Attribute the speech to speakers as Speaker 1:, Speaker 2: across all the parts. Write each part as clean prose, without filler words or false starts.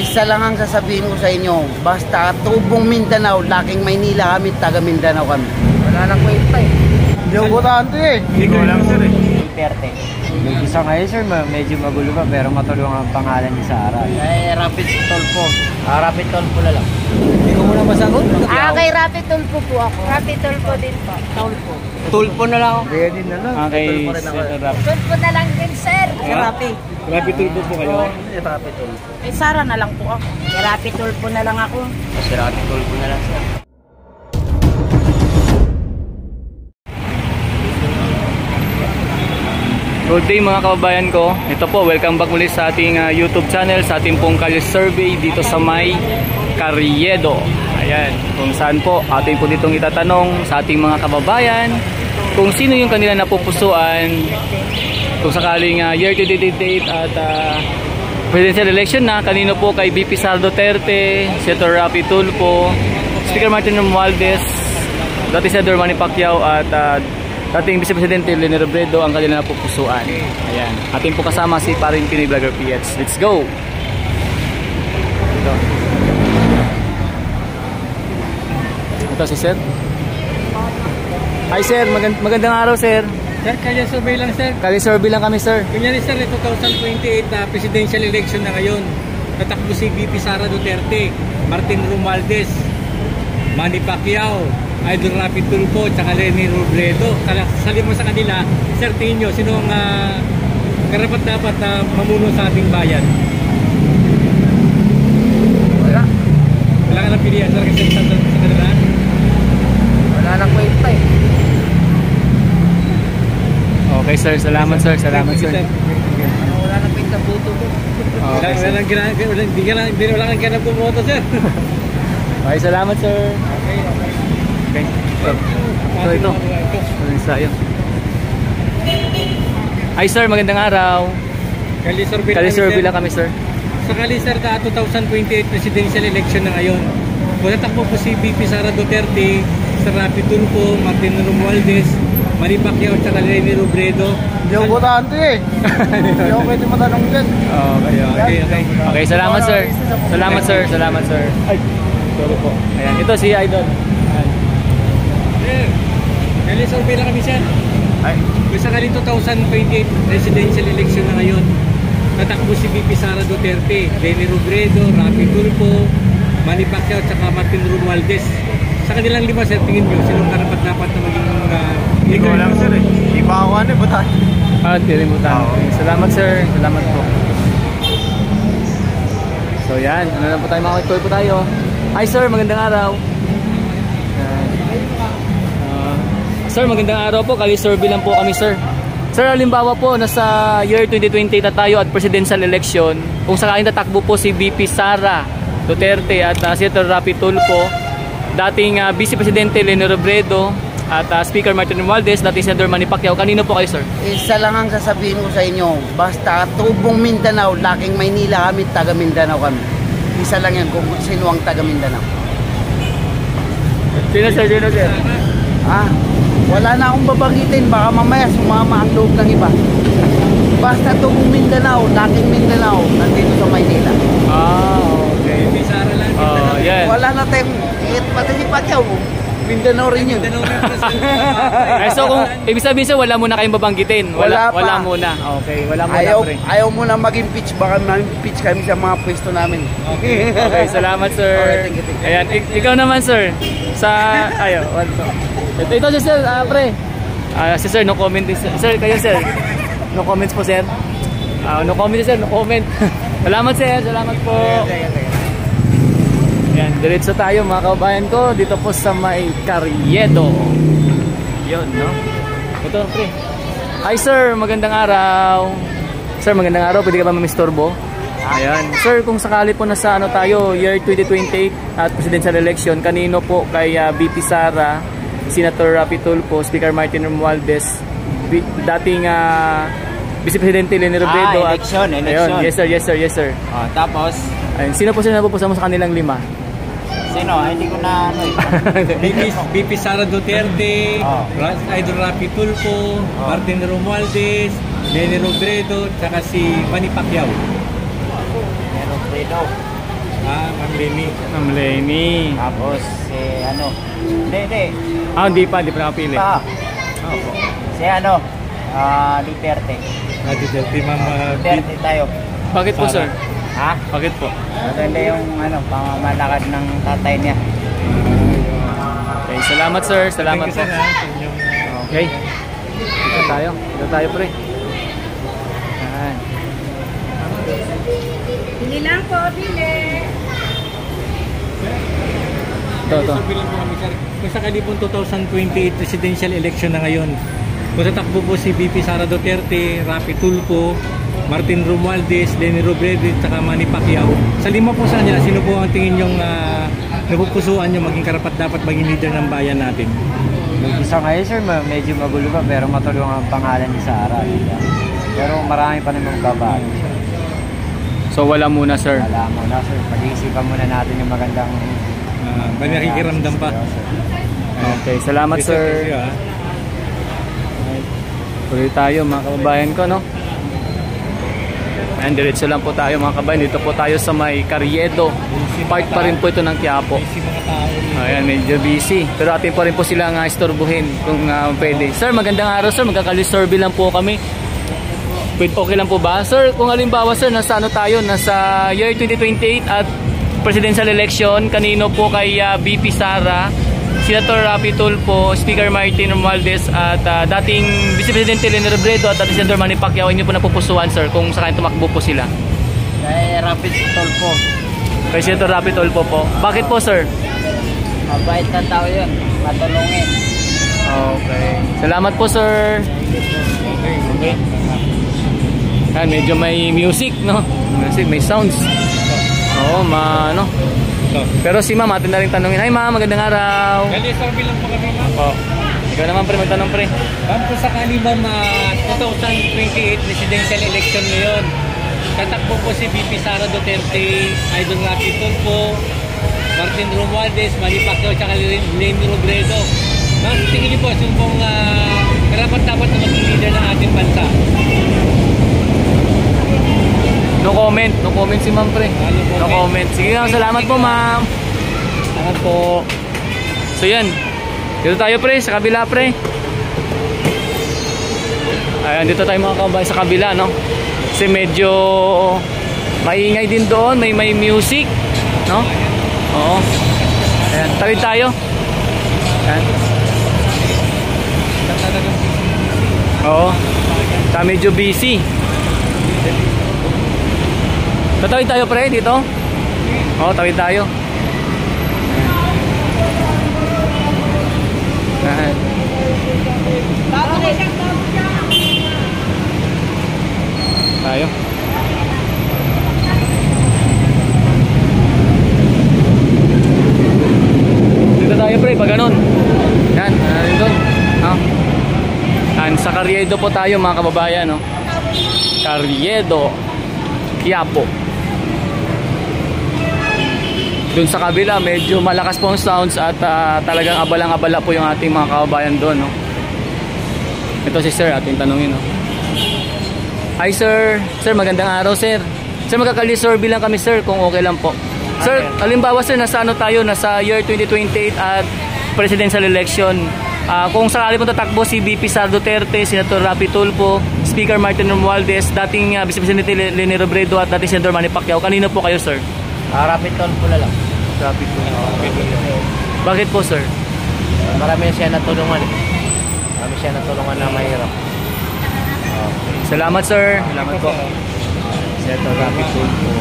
Speaker 1: Isa lang ang sasabihin ko sa inyo, basta tubong Mindanao, laking Maynila kami, taga Mindanao kami.
Speaker 2: Wala nang kwenta eh.
Speaker 1: Hindi ako butante eh.
Speaker 2: Hindi ko lang sir eh.
Speaker 3: Duterte. Yung isa ngayon sir, medyo magulo pa pero matulungan ang pangalan ni Sara.
Speaker 2: Rapid Tulfo. Rapid Tulfo na lang.
Speaker 3: Hindi ko muna masagot.
Speaker 4: Kay Rapid Tulfo po ako. Rapid Tulfo din po.
Speaker 2: Tulfo.
Speaker 3: Tulfo na lang ako.
Speaker 1: Kaya din na lang.
Speaker 3: Okay, Sir Rapid.
Speaker 4: Tulfo na lang din, sir.
Speaker 3: Rapid.
Speaker 2: Rapid Tulfo po kayo?
Speaker 1: Rapid Tulfo.
Speaker 4: Kay Sara na lang po ako. Kay Rapid Tulfo na lang ako.
Speaker 2: Kasi Rapid Tulfo na lang sir.
Speaker 5: Good day mga kababayan ko. Ito po, welcome back muli sa ating YouTube channel, sa ating pong Kalye Survey dito sa may Carriedo. Ayan, kung saan po ating po ditong itatanong sa ating mga kababayan kung sino yung kanila napupusuan kung sakaling year to date at presidential election na. Kanino po? Kay VP Sara Duterte, Senator Rapi Tulfo, Speaker Martin Romualdez, dati Senator Manny Pacquiao at dating Vice Presidente Leni Robredo ang kanila napupusuan. Ayan. Ating po kasama si Paring Pinoy Vlogger PH. Let's go! Ito si Sir. Hi Sir, magandang araw Sir.
Speaker 6: Sir, Kalye Survey lang sir.
Speaker 5: Kalye Survey lang kami Sir.
Speaker 6: Kunyari sir, 2028 na presidential election na ngayon. Tatakbo si VP Sara Duterte, Martin Romualdez, Manny Pacquiao, Idol Rapi Tulfo, tsaka Leni Robredo. Salim mo sa kanila, sir, tingin nyo, sino ang karapat dapat na mamuno sa ating bayan? Wala ka ng pilihan sir kasi sa kanila?
Speaker 2: Wala nang kwenta eh.
Speaker 5: Okay Sir, salamat Sir. Salamat Sir.
Speaker 2: Wala nang kwenta puto ko.
Speaker 5: Okay Sir.
Speaker 6: Wala kang ganang pumoto sir.
Speaker 5: Okay, salamat Sir. Okay. So ito. Ensayo. Hi Sir, magandang araw. Kalye Survey lang kami Sir.
Speaker 6: Sakali sir, 2028 presidential election na ngayon. Kung natakbo po si VP Sara Duterte, Sir Rapi Tulfo, Martin Romualdez, Manny Pacquiao at Leni Robredo.
Speaker 1: Hindi ako butante eh. Hindi ako pwede matanong dyan.
Speaker 5: Okay. Okay, salamat Sir. Salamat Sir. Salamat Sir. Ay, sorry po. Ayan, ito si Idol.
Speaker 6: Kalye Survey lang kami sir. Kung sakali 2028 presidential election na ngayon, tatakbo si VP Sara Duterte, Leni Robredo, Rapi Tulfo, Manny Pacquiao at Martin Romualdez. Sa kanilang lima sir, tingin nyo, sinong karapat-dapat na maging
Speaker 1: Hindi ko lang sir eh. Hindi pa ako butante.
Speaker 5: Hindi rin mo tayo. Salamat Sir. Salamat po. So yan, ano lang po tayo, makakitoy po tayo. Hi Sir, magandang araw. Sir, magandang araw po. Kalye Survey lang po kami Sir. Sir, halimbawa po, nasa year 2020 na tayo at presidential election. Kung sakaling tatakbo po si VP Sara Duterte at Senator Rapi Tulfo, dating Vice Presidente Leni Robredo at Speaker Martin Romualdez, dating Senator Manny Pacquiao, kanino po kayo Sir?
Speaker 1: Isa lang ang sasabihin ko sa inyo, basta tubong Mindanao, laking Maynila kami, taga Mindanao kami. Isa lang yan kung sino ang taga Mindanao.
Speaker 5: Sino Sir?
Speaker 1: Wala na akong babagitin, baka mamaya sumama ang loob ng iba. Basta tubong Mindanao, laking Mindanao, nandito sa Maynila.
Speaker 5: Okay.
Speaker 6: VP Sara lang.
Speaker 5: Yan.
Speaker 1: Wala na tayong, pati si Pacquiao, Mindanao rin yun.
Speaker 5: Ay, so kung ibig sabihin Sir, wala muna kayong babanggitin.
Speaker 1: Wala pa.
Speaker 5: Wala muna. Okay, wala muna pre.
Speaker 1: Ayaw muna mag-impeach, baka ma-impeach kami sa mga pwesto namin.
Speaker 5: Okay, salamat Sir.
Speaker 1: Okay, thank you.
Speaker 5: Ayan, ikaw naman Sir. Sa ito si Sir, pre. Si Sir, no comment din Sir. Kayo Sir. No comments po Sir. No comment Sir, no comment. Salamat Sir, salamat po. Yan, diretso tayo mga kababayan ko dito po sa may Carriedo. Yun, no? Ito, pre. Hi Sir, magandang araw. Sir, magandang araw. Pwede ka ba mamistorbo? Ayan. Sir, kung sakali po nasa tayo, year 2028 at presidential election, kanino po kay VP Sara, Senator Rapi Tulfo, Speaker Martin Romualdez, dating Vice Presidente Leni Robredo
Speaker 3: election.
Speaker 5: Ayun, yes sir.
Speaker 3: Tapos,
Speaker 5: ayun, sino po sila napupusa mo sa kanilang lima?
Speaker 3: sino? Hindi ko na
Speaker 6: VP Sara Duterte, Idol Rapi Tulfo, Martin Romualdez, Leni Robredo, tsaka si Manny Pacquiao. Ma'am Lenny.
Speaker 5: Ma'am Lenny.
Speaker 3: Tapos, ano, hindi.
Speaker 5: Hindi pa nakapili.
Speaker 3: Pa,
Speaker 5: Opo.
Speaker 3: si ano, Duterte.
Speaker 6: Duterte, Ma'am.
Speaker 3: Duterte tayo.
Speaker 5: Bakit po, sir?
Speaker 3: Ha?
Speaker 5: Bakit po?
Speaker 3: Maganda yung ano, pamamalakad ng tatay niya.
Speaker 5: Okay, salamat, sir. Salamat
Speaker 6: Thank you,
Speaker 5: po.
Speaker 6: sir, ha, sa inyong,
Speaker 5: Okay. Dito tayo, pre. Ayan.
Speaker 4: Bili lang po, bili.
Speaker 5: Ito.
Speaker 6: Bilang po kami, sir. Kung sakali po 2028 presidential election na ngayon, kung tatakbo po si VP Sara Duterte, Rapi Tulfo, Martin Romualdez, Leni Robredo, at Manny Pacquiao, sa lima po sa kanila, sino po ang tingin yung napupusuan nyo maging karapat dapat maging leader ng bayan natin?
Speaker 3: Yung isa ngayon, sir, medyo magulo pa, pero matulungan ang pangalan ni Sara. Diba? Pero marami pa naman magbabago.
Speaker 5: So, wala muna, sir.
Speaker 3: Wala muna, sir. Pag-iisipan muna natin yung magandang...
Speaker 6: May nakikiramdam pa.
Speaker 5: Okay, salamat, sir. Tuloy tayo, mga kababayan ko, no? Ayan, diretso lang po tayo, mga kababayan. Dito po tayo sa may Carriedo. Part pa rin po ito ng Quiapo. Ayan, medyo busy. Pero atin pa rin po sila nga istorbuhin kung pwede. Sir, magandang araw, sir. Magkakalisurvey lang po kami. Okay lang po ba? Sir, kung halimbawa, sir, nasa ano tayo? Nasa year 2028 at presidential election. Kanino po kay VP Sara, Senator Rapi Tulfo, Speaker Martin Romualdez at dating Vice Presidente Leni Robredo at dating Senator Manny Pacquiao, inyo po napupusuan, sir, kung sakaling tumakbo po sila?
Speaker 3: Kay Rapi Tulfo.
Speaker 5: Kay Senator Rapi Tulfo po. Bakit po, sir?
Speaker 3: Mabait na tao yun. Matulungin.
Speaker 5: Okay. Salamat po, sir. Okay. Yan, medyo may music, no? Music, may sounds. Oo, ano? Pero si ma'am, atin na rin tanongin. Hi ma'am, magandang araw.
Speaker 6: Kali-survey lang po kami, ma'am.
Speaker 5: Opo. Ikaw naman, pre, magtanong, pre.
Speaker 6: Ma'am, kung sakali ba 2028 presidential election ngayon, tatakbo po si VP Sara Duterte, Idol Rapi Tulfo, Martin Romualdez, Manny Pacquiao, at Leni Robredo. Ma'am, tingin niyo po, sino pong karapat-dapat na maging leader ng ating bansa?
Speaker 5: No comment si ma'am, pre. No comment. Sige nga, salamat po, ma'am. Salamat po. So yan, dito tayo, pre, sa kabila, pre. Ayan, dito tayo mga kababayan sa kabila, no? Kasi medyo maingay din doon, may music, no? Oo. Ayan, tawid tayo. Ayan. Oo. Ta medyo busy. Tatawid tayo, pre, dito. Oo, tawid tayo. Ayan. Tayo. Dito tayo, pre, pag ganun. Yan, doon. No? Yan, sa Carriedo po tayo, mga kababayan, no? Carriedo, Quiapo. Doon sa kabila, medyo malakas po ang sounds at talagang abalang-abala po yung ating mga kababayan doon, no? Ito si sir, ating tanungin, no? Hi sir. Sir, magandang araw, sir. Sir, magkakalisurvey lang kami, sir, kung okay lang po. Sir, halimbawa, sir, nasa ano tayo? Nasa year 2028 at presidential election. Kung sakali po tatakbo si VP Sara Duterte, Senator Rapi Tulfo, Speaker Martin Romualdez, dating Vice Presidente Leni Robredo at dating Senator Manny Pacquiao, kanino po kayo, sir?
Speaker 3: Rapi Tulfo na lang.
Speaker 5: Rapi Tulfo. Bakit po, sir?
Speaker 3: Marami siya natulungan. Marami siya natulungan na mahirap.
Speaker 5: Salamat, sir. Salamat po. Senator Rapi Tulfo.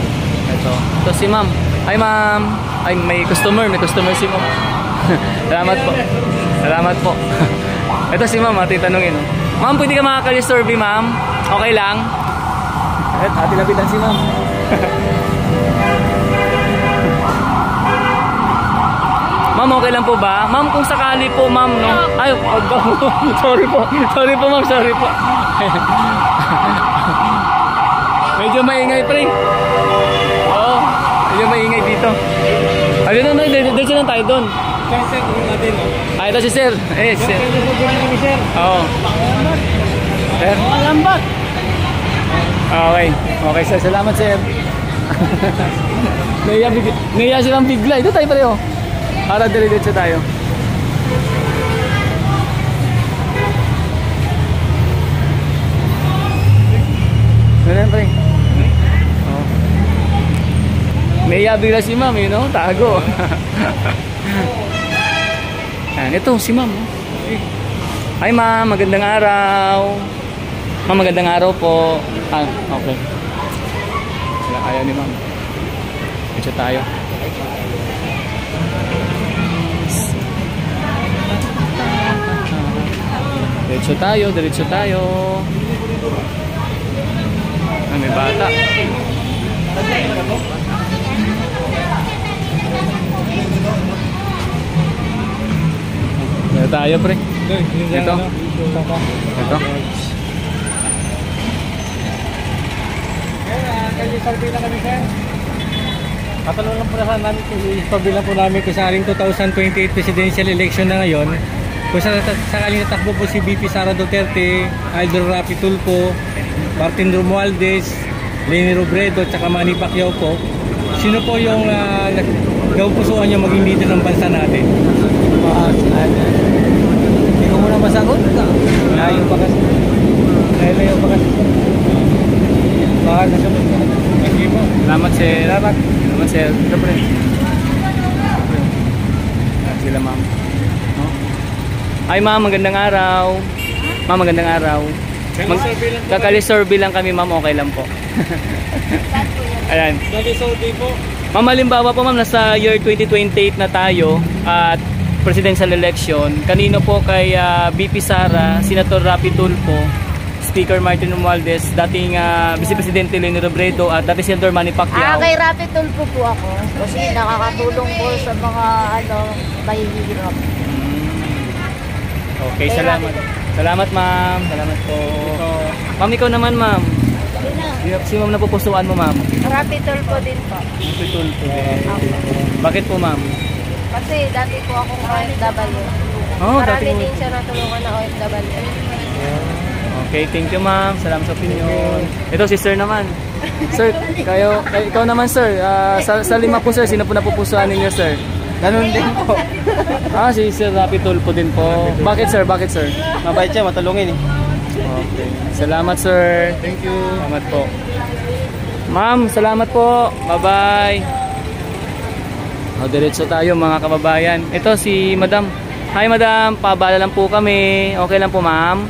Speaker 5: Ito si ma'am. Hi, ma'am. Ay, may customer si ma'am. Salamat po. Salamat po. Ito si ma'am, ating tanongin. Ma'am, pwede ka makakali-survey, ma'am? Okay lang? Ating lapitan si ma'am. Ma'am, okay lang po ba? Ma'am, kung sakali po, ma'am, no? Ay, sorry po. Sorry po, ma'am. Sorry po. Medyo maingay, pre. Oo. Medyo maingay dito. Ayun na, dito lang tayo doon.
Speaker 6: Sir, natin, no?
Speaker 5: Ito si sir. Sir. Oo. Sir.
Speaker 3: Malambat.
Speaker 5: Okay. Okay, sir. Salamat, sir. Naiya silang bigla. Ito tayo pareho. Para diretso tayo. Ganun pre. Oh. Naiya bigla si ma'am, you know? Tago. Ayan, ito si ma'am. Hi ma'am, magandang araw. Ma'am, magandang araw po. Ah, okay. Wala kaya ni ma'am. Diretso tayo. Diretso tayo. Ah, may bata. Diretso tayo, pre. Ito. Ito.
Speaker 6: Survey lang kami, sir. Katanong lang po namin, survey lang po namin kung sa aling 2028 presidential election na ngayon, kung sakaling natakbo po si VP Sara Duterte, Idol Rapi Tulfo, Martin Romualdez, Leni Robredo, tsaka Manny Pacquiao po, sino po yung pusuan niyo maging leader ng bansa natin?
Speaker 3: Hindi ko muna masagot. Layo pa kasi. Layo pa kasi. Baka nasagot ka.
Speaker 5: Salamat sir. Salamat sir. Ito pre. Sila ma'am. Ay ma'am, magandang araw. Ma'am, magandang araw. Kakali-survey lang kami ma'am, okay lang po. Ayan.
Speaker 6: Survey po.
Speaker 5: Ma'am, halimbawa po ma'am, nasa year 2028 na tayo at presidential election. Kanino po kay VP Sara, Senator Rapi Tulfo, Speaker Martin Romualdez, dating Vice Presidente Leni Robredo at dating Senator Manny Pacquiao?
Speaker 4: Kay Rapi Tulfo po ako. Kasi nakakatulong po sa mga mahihirap.
Speaker 5: Okay, salamat. Salamat ma'am. Salamat po. Ma'am, ikaw naman ma'am. Si ma'am napupusuan mo ma'am?
Speaker 4: Rapi Tulfo din po.
Speaker 5: Rapi Tulfo. Bakit po ma'am?
Speaker 4: Kasi dati po akong OFW.
Speaker 5: Oh,
Speaker 4: Marami
Speaker 5: dati
Speaker 4: din siya natulungan na OFW.
Speaker 5: Okay, thank you ma'am. Salamat sa opinion. Ito si sir naman. Sir, ikaw naman sir. Sa lima po sir, sino po napupusuan ninyo sir?
Speaker 3: Ganun din po.
Speaker 5: Si Sir Rapi Tulfo din po. Bakit sir? Bakit sir?
Speaker 3: Mabait siya, matulungin eh.
Speaker 5: Okay. Salamat sir. Thank you. Salamat po. Ma'am, salamat po. Bye-bye. Diretso tayo mga kababayan. Ito si Madam. Hi Madam, pabala lang po kami. Okay lang po ma'am.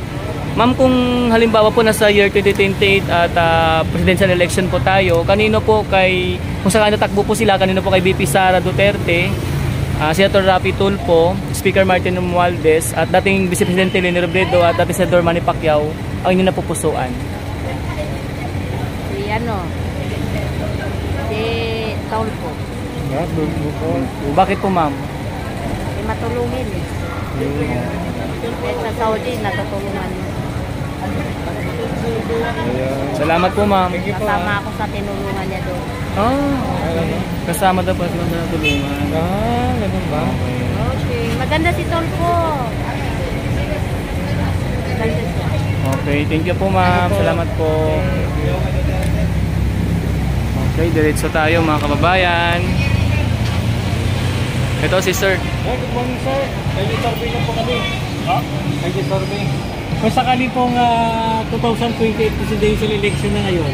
Speaker 5: Ma'am, kung halimbawa po nasa year 2028 at presidential election po tayo, kanino po kung saan natakbo po sila, kanino po kay VP Sara Duterte, Senator Rapi Tulfo, Speaker Martin Romualdez, at dating Vice Presidente Leni Robredo at dating Senator Manny Pacquiao, ang inyong napupusuan?
Speaker 4: Si Tulfo.
Speaker 5: Bakit po ma'am?
Speaker 4: Matulungin eh. Sa Saudi, natutulungan mo.
Speaker 5: Salamat po ma'am.
Speaker 4: Kasama ako sa tinulungan niya doon.
Speaker 5: Kasama daw po sila sa natulungan.
Speaker 6: Ganun ba?
Speaker 4: Okay. Maganda si Tulfo. Maganda siya.
Speaker 5: Okay, thank you po ma'am. Salamat po. Okay, diretso tayo mga kababayan. Ito si sir.
Speaker 6: Good morning sir. Survey lang po kami. Survey. Kung sakali pong 2028 presidential election na ngayon,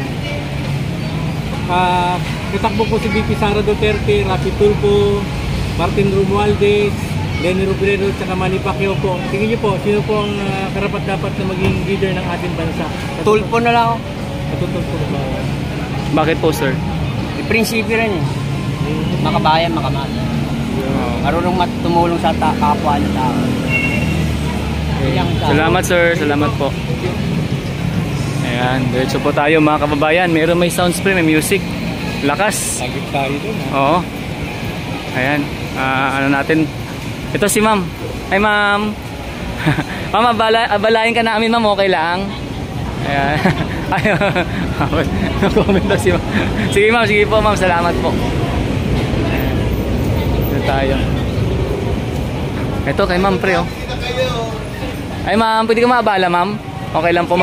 Speaker 6: tatakbo po si VP Sara Duterte, Rapi Tulfo, Martin Romualdez, Leni Robredo, at Manny Pacquiao po. Tingin niyo po, sino po ang karapat-dapat na maging leader ng ating bansa?
Speaker 3: Tulfo na lang ako.
Speaker 6: Tulfo na ba?
Speaker 5: Bakit po sir?
Speaker 3: May prinsipyo rin eh. Makabayan, makamahal. Marunong tumulong sa kapwa ng tao.
Speaker 5: Salamat sir, salamat po. Ayan, diretso po tayo mga kababayan. Meron may sound spray, may music. Lakas.
Speaker 6: Tagit tayo doon.
Speaker 5: Oo. Ayan, ano natin. Ito si ma'am. Hi ma'am. Ma'am, abalain ka namin ma'am, okay lang? Ayan. Ayun. Comment daw si ma'am. Sige ma'am, sige po ma'am, salamat po. Ayan. Ito tayo. Ito kay ma'am pre oh. Ay ma'am, pwede ka maabala ma'am? Okay lang po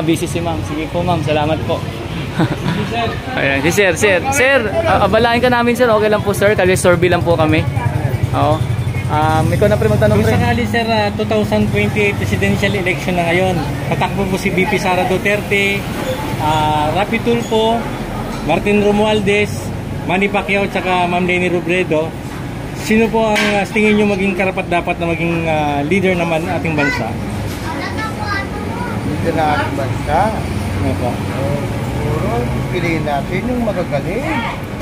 Speaker 5: busy si ma'am. Sige po ma'am, salamat po. Ayan, si sir. Abalain ka namin sir, okay lang po sir, kasi survey lang po kami. Oo. Ikaw na pre magtanong
Speaker 6: Kung
Speaker 5: pre.
Speaker 6: sakali sir, 2028 presidential election na ngayon, tatakbo po si VP Sara Duterte, Rapi Tulfo, Martin Romualdez, Manny Pacquiao, tsaka Ma'am Leni Robredo. Sino po ang tingin nyo maging karapat-dapat na maging leader naman ating bansa?
Speaker 1: Hindi na ating bansa.
Speaker 6: Ano po?
Speaker 1: Puro, piliin natin yung magagaling.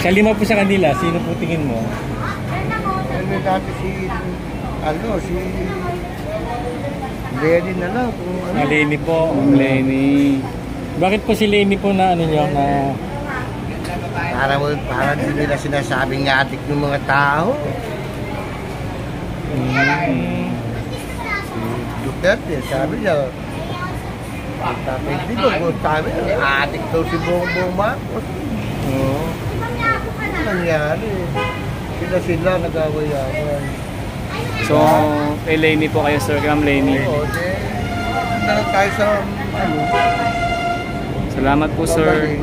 Speaker 6: Sa 5 po sa kanila, sino po tingin mo?
Speaker 1: Ano natin si Lenny na lang. Kung ano.
Speaker 6: Leni po.
Speaker 5: Lenny.
Speaker 6: Bakit po si Leni po na ano nyo na...
Speaker 1: Para din nila sinasabing adik ng mga tao. Duterte, sabi niya, Tatay Digong, sabi niya, adik daw si Bongbong Marcos.
Speaker 6: Oo.
Speaker 1: Ano nangyari? Sila nag-away-away.
Speaker 5: So, kay Lenny po kayo sir, kay Ma'am Lenny.
Speaker 1: Oo, na lang tayo sa
Speaker 5: Salamat po sir.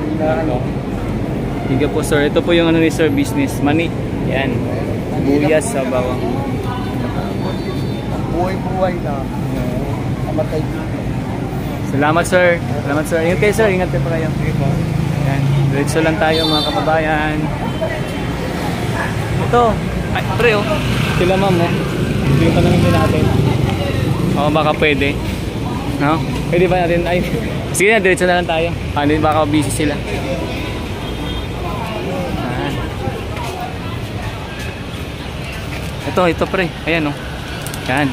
Speaker 5: Higa po sir, ito po yung ano ni sir, business money. Yan, buyas sa bawang.
Speaker 1: buhay-buhay na. Kamatay dito.
Speaker 5: Salamat sir. Ingat kayo sir, ingat kayo pa kayo. Yan, diretso lang tayo mga kababayan. Ito, ay pre oh. Sila ma'am oh. Ito yung tanongin din natin. Oo, baka pwede. No? Pwede ba natin? Ay, sige na, diretso na lang tayo. Hindi baka busy sila. Ito pre. Ayan oh. Yan.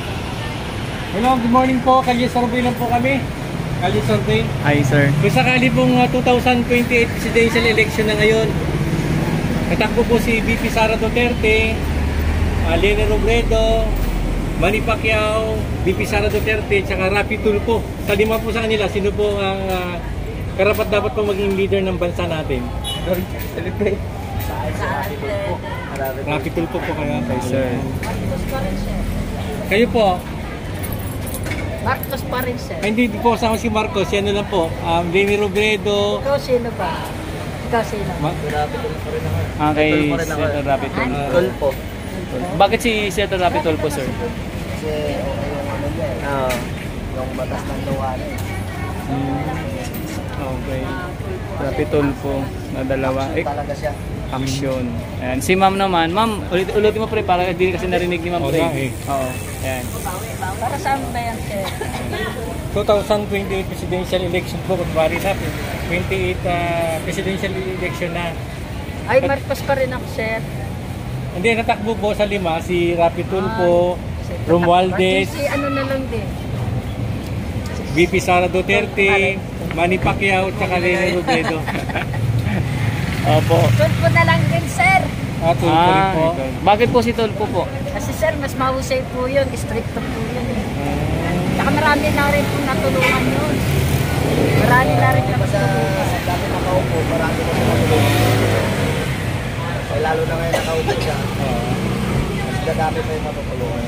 Speaker 6: Hello, good morning po. Kalye survey lang po kami. Kalye survey.
Speaker 5: Hi sir.
Speaker 6: Kung sakali pong 2028 presidential election na ngayon, tatakbo po si VP Sara Duterte, Leni Robredo, Manny Pacquiao, VP Sara Duterte, tsaka Rapi Tulfo. Sa 5 po sa kanila, sino po ang karapat dapat po maging leader ng bansa natin? Rapi Tulfo po kayo.
Speaker 5: Hi sir.
Speaker 6: Kayo po,
Speaker 4: Marcos pa rin, sir.
Speaker 6: hindi po kasama si Marcos, yan na lang po. Leni Robredo,
Speaker 4: Ikaw sino ba? Ikaw sino?
Speaker 5: Kay Senator Rapi Tulfo. Bakit si Senator Rapi Tulfo sir?
Speaker 1: Kasi yung batas ng luwan.
Speaker 5: Okay. Rapi Tulfo na dalawa.
Speaker 1: Talaga siya.
Speaker 5: Action. Ayan. Si ma'am naman. Ma'am, ulitin mo pre para hindi kasi narinig ni ma'am pre.
Speaker 6: Okay.
Speaker 5: Oo. Ayan.
Speaker 4: Para saan ba yan, sir?
Speaker 6: 2028 presidential election po, kunwari na 28 presidential election na.
Speaker 4: Ay, Marcos pa rin ako, sir.
Speaker 6: Hindi, natakbo po sa 5 si Rapi Tulfo, Romualdez,
Speaker 4: Si ano na lang din.
Speaker 6: VP Sara Duterte, Manny Pacquiao, tsaka Leni Robredo.
Speaker 5: Opo.
Speaker 4: Tulfo na lang din, sir.
Speaker 6: Tulfo rin po.
Speaker 5: Bakit po si Tulfo po?
Speaker 4: Kasi, sir, mas mahusay po yun. Stricto po yun. Saka marami na rin po natulungan yun. Marami na rin na natulungan.
Speaker 1: Dati nakaupo, marami na nakaupo. Ay, lalo na ngayon nakaupo siya. Mas dadami pa yung matutulungan.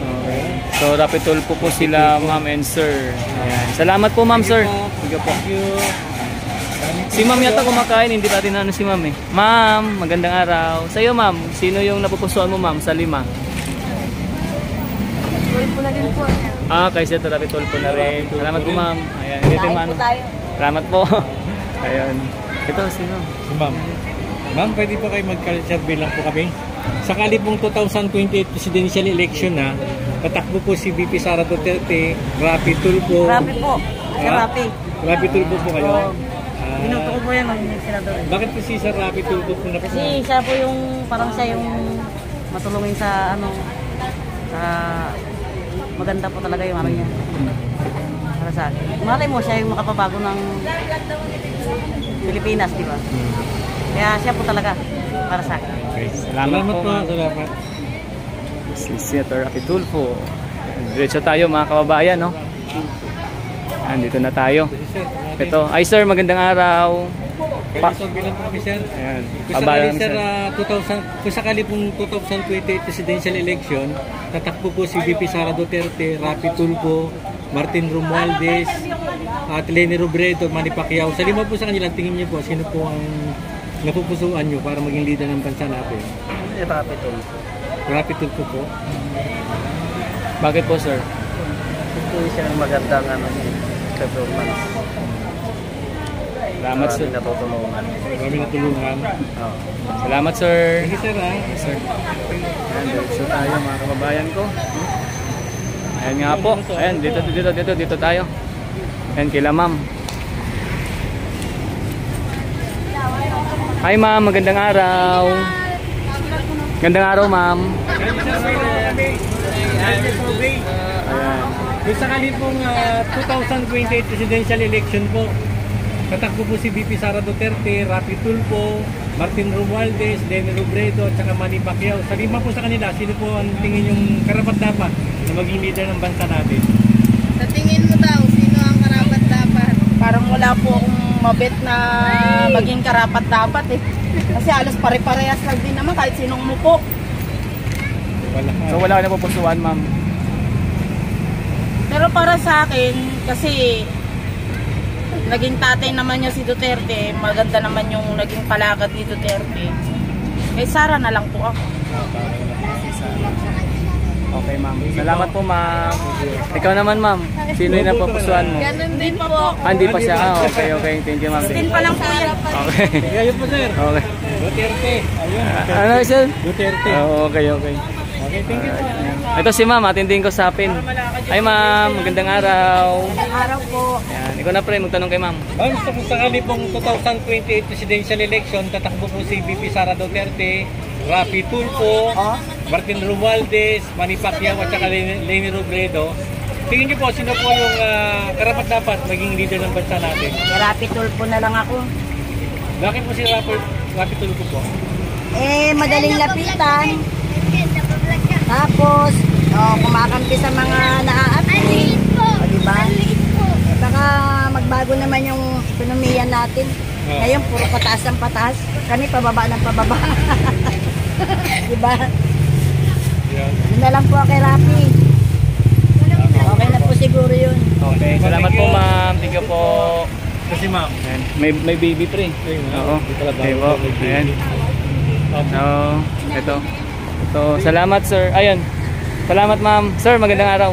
Speaker 5: Okay. So Rapi Tulfo po sila ma'am and sir. Ayan. Salamat po ma'am sir. Sige po.
Speaker 6: Thank you.
Speaker 5: Si ma'am yata kumakain, hindi natin na ano si ma'am eh. Ma'am, magandang araw. Sa'yo ma'am, sino yung napupusuan mo ma'am sa 5?
Speaker 4: Tulfo na din po.
Speaker 5: Kay Senator Rapi Tulfo na rin. Salamat po ma'am. Ayan, dito
Speaker 4: Kain
Speaker 5: ma'am.
Speaker 4: po tayo.
Speaker 5: Salamat po. Ayan. Ito, sino?
Speaker 6: Si Ma'am. Ma'am, pwede po kayo mag-survey lang po kami. Sakali pong 2028 presidential election na, tatakbo po si VP Sara Duterte, Rapi Tulfo.
Speaker 4: Rapi po. Si Rapi.
Speaker 6: Rapi Tulfo po kayo.
Speaker 4: Binuto ko po yan ng senador.
Speaker 6: Bakit po si Sir Rapi Tulfo po na
Speaker 7: Kasi siya po yung, parang siya yung matulungin sa ano, sa maganda po talaga yung ano niya. Para sa akin. Malay mo siya yung makapabago ng Pilipinas, di ba? Kaya siya po talaga para sa akin.
Speaker 5: Okay. Salamat po.
Speaker 6: Salamat.
Speaker 5: Si Senator Rapi Tulfo. Diretso tayo mga kababayan, no? Andito na tayo. Ito. Ay sir, magandang araw.
Speaker 6: Survey lang po kami, sir.
Speaker 5: Ayan.
Speaker 6: Kung sakali, sir, kung sakali pong 2028 presidential election, tatakbo po si VP Sara Duterte, Rapi Tulfo, Martin Romualdez, at Lenny Robredo, Manny Pacquiao. Sa 5 po sa kanila, tingin niyo po, sino po ang napupusuan niyo para maging leader ng bansa natin? Rapid Tulfo po.
Speaker 5: Bakit po, sir?
Speaker 1: Ito isang magandang performance.
Speaker 5: Salamat, sir.
Speaker 1: Natutulungan.
Speaker 6: Marami natulungan.
Speaker 5: Salamat, sir.
Speaker 6: Thank you, sir.
Speaker 5: Yes, sir. Ayan, diretso tayo mga kababayan ko. Ayan nga po. Ayan, dito tayo. Ayan, kila ma'am. Hi ma'am, magandang araw. Magandang araw ma'am.
Speaker 6: Ayan. Kung sakali pong 2028 presidential election po, tatakbo po si VP Sara Duterte, Rapi Tulfo, Martin Romualdez, Lenny Robredo, at saka Manny Pacquiao. Sa 5 po sa kanila, sino po ang tingin yung karapat-dapat na maging leader ng bansa natin?
Speaker 8: Sa tingin mo daw, sino ang karapat-dapat? Parang wala po akong mabet na maging karapat-dapat eh. Kasi alos pare-parehas lang din naman kahit sinong umupo.
Speaker 5: So wala ka na pupusuan ma'am?
Speaker 8: Pero para sa akin, kasi naging tatay naman niya si Duterte, maganda naman yung naging palakad ni Duterte. Eh Sara na lang po ako.
Speaker 5: Okay ma'am. Salamat po ma'am. Ikaw naman ma'am. Sino yung napupusuan mo?
Speaker 8: Ganun din po.
Speaker 5: Hindi pa siya. Okay. Thank you ma'am.
Speaker 8: Din pa lang po yan.
Speaker 5: Okay.
Speaker 6: Ngayon po, sir.
Speaker 5: Okay.
Speaker 6: Duterte. Ayun.
Speaker 5: Ano sir?
Speaker 6: Duterte.
Speaker 5: Okay.
Speaker 6: Okay, thank you po.
Speaker 5: Ito si ma'am, atindihin ko sa akin. Hi ma'am, magandang araw.
Speaker 8: Araw po.
Speaker 5: Ayan, ikaw na pre, magtanong kay ma'am.
Speaker 6: Ma'am, sa sakali pong 2028 presidential election, tatakbo po si VP Sara Duterte, Rapi Tulfo, Martin Romualdez, Manny Pacquiao at saka Lenny Robredo. Tingin niyo po, sino po yung karapat-dapat maging leader ng bansa natin?
Speaker 8: Rapi Tulfo na lang ako.
Speaker 6: Bakit po si Rapi Tulfo po?
Speaker 8: Eh, madaling lapitan. Tapos, kumakampi sa mga naa-approve. Diba? Saka magbago naman yung ekonomiya natin. Ngayon, puro pataas ng pataas. Kami pababa ng pababa. Diba? Yun na lang po kay Rapi. Okay na po siguro yun.
Speaker 5: Okay, salamat po ma'am. Thank you po.
Speaker 6: Kasi ma'am.
Speaker 5: Ayan, may baby pre. Oo. Okay po. Ayan. So, ito. Salamat sir. Ayun. Salamat ma'am. Sir, magandang araw.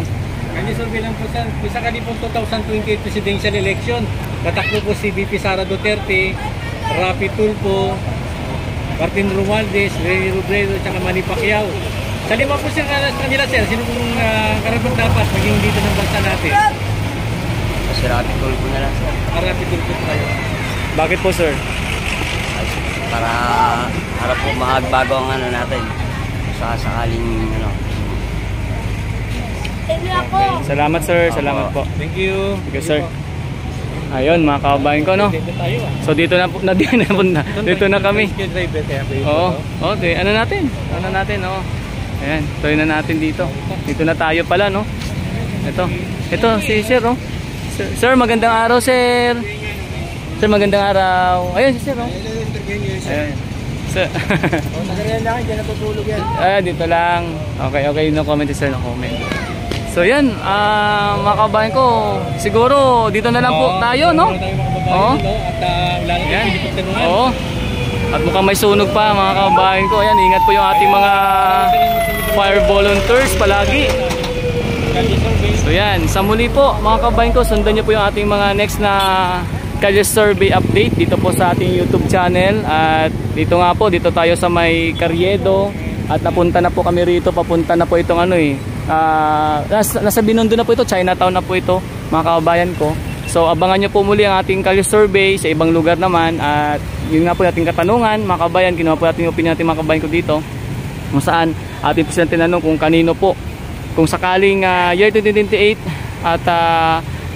Speaker 6: Kanya sir, bilang po sir, kung sakali pong 2028 presidential election, tatakbo po si VP Sara Duterte, Rapi Tulfo, Martin Romualdez, Lenny Robredo, at Manny Pacquiao. Sa 5 po sir kanila sir, sino pong karapat-dapat maging leader ng bansa natin?
Speaker 2: Kasi Rapi Tulfo na lang sir.
Speaker 6: Rapi Tulfo po kayo.
Speaker 5: Bakit po sir?
Speaker 2: Para harap po magbago ang natin. Sa sakaling
Speaker 5: Salamat sir, salamat po.
Speaker 6: Thank you.
Speaker 5: Thank you sir. Ayun mga kababayan ko no. So dito na dito na kami. Oo. Okay, ano natin? Ayan, tuloy na natin dito. Dito na tayo pala no. Ito si sir oh. Sir, magandang araw sir. Sir, magandang araw. Ayun si sir oh. Ayun. Sir. Dito lang. Okay, no comment sir, no comment. So yan, mga kababayan ko, siguro dito na lang po tayo, no? Oo. Yan. Oo. At mukhang may sunog pa, mga kababayan ko. Ayan, ingat po yung ating mga fire volunteers palagi. So yan, sa muli po, mga kababayan ko, sundan nyo po yung ating mga next na Kalye Survey update dito po sa ating YouTube channel. At dito nga po, dito tayo sa may Carriedo. At napunta na po kami rito, papunta na po itong nasa Binondo na po ito, Chinatown na po ito, mga kababayan ko. So abangan nyo po muli ang ating Kalye Survey sa ibang lugar naman. At yun nga po ating katanungan, mga kababayan, kinuha po natin yung opinion natin mga kababayan ko dito, kung saan ating po tinanong kung kanino po, kung sakaling year 2028 at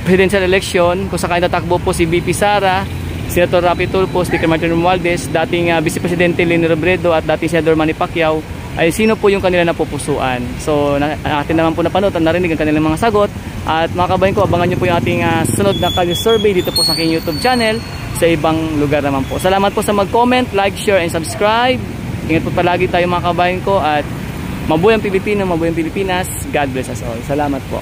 Speaker 5: presidential election, kung sakaling tatakbo po si VP Sara, Senator Rapi Tulfo, Speaker Martin Romualdez, dating Vice Presidente Lenny Robredo at dating Senator Manny Pacquiao, ay sino po yung kanila napupusuan. So atin naman po napanood at narinig ang kanilang mga sagot. At mga kabayan ko, abangan nyo po yung ating sunod na Kalye Survey dito po sa aking YouTube channel sa ibang lugar naman po. Salamat po sa mag-comment, like, share, and subscribe. Ingat po palagi tayo mga kabayan ko at mabuhay ang Pilipino, mabuhay ang Pilipinas. God bless us all. Salamat po.